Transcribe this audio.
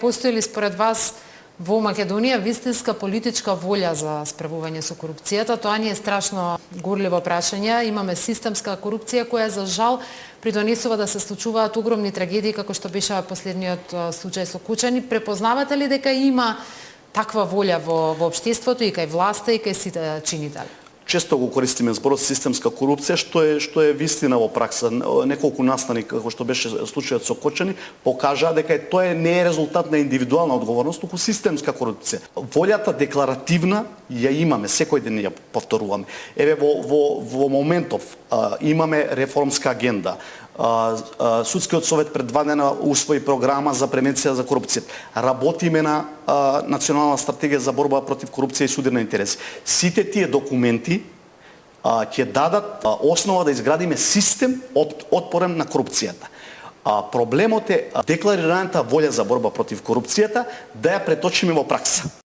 Постои ли според вас во Македонија вистинска политичка волја за справување со корупцијата? Тоа ни е страшно горливо прашање. Имаме системска корупција која за жал придонесува да се случуваат огромни трагедии како што беше последниот случај со Кучани. Препознавате ли дека има таква волја во општеството и кај власта и кај сите чинители? Често го користиме зборот системска корупција, што е вистина во пракса. Неколку настани, како што беше случајот со Кочани, покажаа дека тоа не е резултат на индивидуална одговорност, туку системска корупција. Волјата декларативна ја имаме, секој ден ја повторуваме. Еве во моментов имаме реформска агенда. Судскиот совет пред 2 дена усвои програма за превенција за корупција. Работиме на национална стратегија за борба против корупција и судирни интереси. Сите тие документи ќе дадат основа да изградиме систем отпорен на корупцијата. Проблемот е декларираната волја за борба против корупцијата да ја преточиме во пракса.